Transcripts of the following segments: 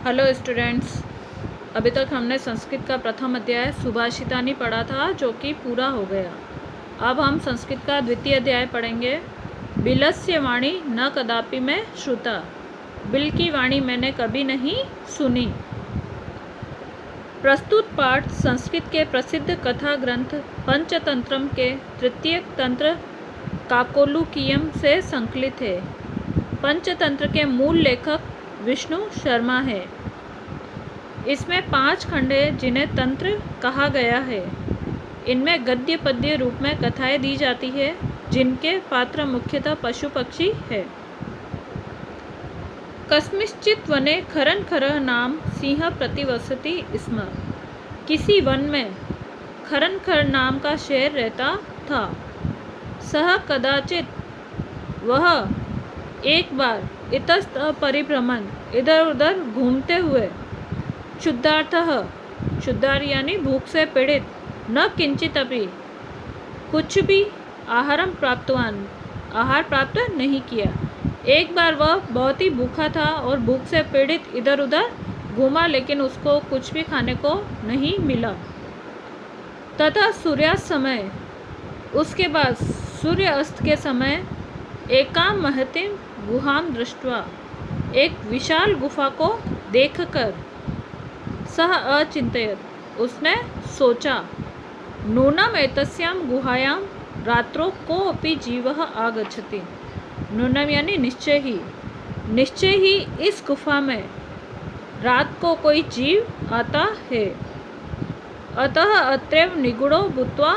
Hello students, अभी तक हमने संस्कृत का प्रथम अध्याय सुभाषितानि पढ़ा था जो कि पूरा हो गया। अब हम संस्कृत का द्वितीय अध्याय पढ़ेंगे। बिलस्य वाणी न कदापि मैं श्रुता। बिल की वाणी मैंने कभी नहीं सुनी। प्रस्तुत पाठ संस्कृत के प्रसिद्ध कथा ग्रंथ पंचतंत्रम के तृतीय तंत्र काकोलुकीयम से संकलित है। पंचतंत्र के मूल लेखक विष्णु शर्मा है। इसमें 5 खंड हैं जिन्हें तंत्र कहा गया है। इनमें गद्य पद्य रूप में कथाएं दी जाती है जिनके पात्र मुख्यतः पशु पक्षी है। कस्मिंश्चित् वने खरन खरः नाम सिंह प्रतिवसति स्म। किसी वन में खरन खर नाम का शेर रहता था। सह कदाचित वह एक बार इतस्ततः परिभ्रमण इधर उधर घूमते हुए क्षुधार्थः क्षुधार यानी भूख से पीड़ित न किंचित अभी कुछ भी आहारम प्राप्तवान आहार प्राप्त नहीं किया। एक बार वह बहुत ही भूखा था और भूख से पीड़ित इधर उधर घूमा लेकिन उसको कुछ भी खाने को नहीं मिला। तथा सूर्यास्त समय उसके बाद सूर्य अस्त के समय एकाम महतिम गुहाम दृष्ट्वा एक विशाल गुफा को देखकर सह अचिंतयत उसने सोचा नूनम एतस्याम गुहायाम रात्रो कोऽपि जीवः आगच्छति। नूनम यानी निश्चय ही इस गुफा में रात को कोई जीव आता है। अतः अत्रैव निगूढ़ो भूत्वा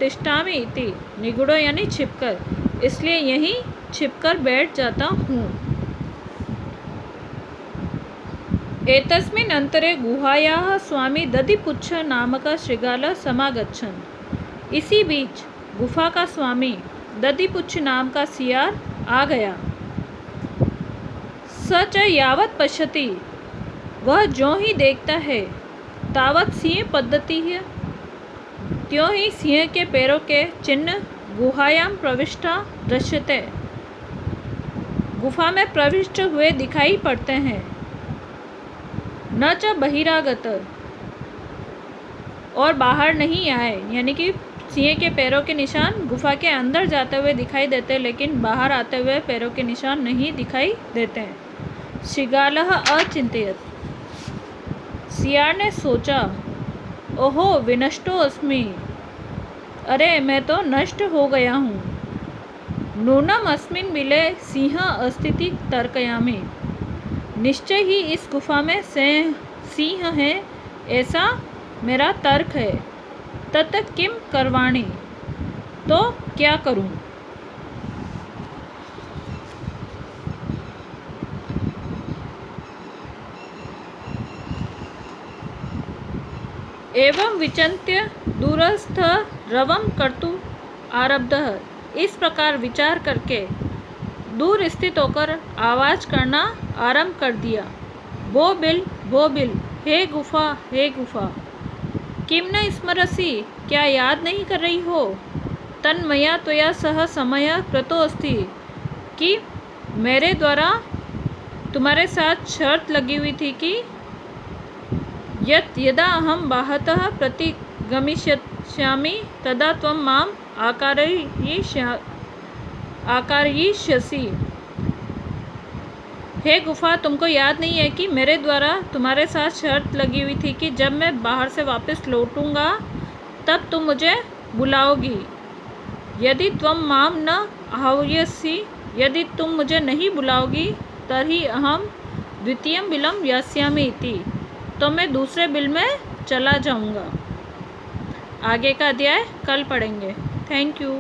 तिष्ठामि इति। निगूढ़ो यानी छिपकर, इसलिए यहीं छिपकर बैठ जाता हूँ। एतस्मिन् अंतरे गुहायाः स्वामी दधिपुच्छ नामक शृगाल समागच्छन्। इसी बीच गुफा का स्वामी दधिपुच्छ नाम का सियार आ गया। स च यावत् पश्यति वह जो ही देखता है तावत् सिंह पद्धति है त्यों ही सिंह के पैरों के चिन्ह गुहायाम प्रविष्टा दृश्यते गुफा में प्रविष्ट हुए दिखाई पड़ते हैं। न च बहिरागत और बाहर नहीं आए, यानी कि सिंह के पैरों के निशान गुफा के अंदर जाते हुए दिखाई देते हैं लेकिन बाहर आते हुए पैरों के निशान नहीं दिखाई देते हैं। शृगालः अचिंतयत् सियार ने सोचा ओहो विनष्टो अस्मि, अरे मैं तो नष्ट हो गया हूँ। नूनम अस्मिन् बिले सिंह अस्तिति तर्कयामि। निश्चय ही इस गुफा में सिंह है ऐसा मेरा तर्क है। तत् किम करवाणि, तो क्या करूं। एवं विचिन्त्य दूरस्थ रवं कर्तुं आरब्धः। इस प्रकार विचार करके दूर स्थित होकर आवाज करना आरंभ कर दिया। भो बिल, हे गुफा, किम न स्मरसि, क्या याद नहीं कर रही हो। तन्मया त्वया सह समय कृतो अस्ति, कि मेरे द्वारा तुम्हारे साथ शर्त लगी हुई थी कि यदा अहम बाहतः प्रतिगमिष्यामि तदा त्वं माम आकारयिष्यसि। हे गुफा, तुमको याद नहीं है कि मेरे द्वारा तुम्हारे साथ शर्त लगी हुई थी कि जब मैं बाहर से वापस लौटूंगा तब तुम मुझे बुलाओगी। यदि त्वं माम न आह्वयसि, यदि तुम मुझे नहीं बुलाओगी तर्हि अहम द्वितीयं बिलं यास्यामि इति, तो मैं दूसरे बिल में चला जाऊंगा। आगे का अध्याय कल पढ़ेंगे। Thank you.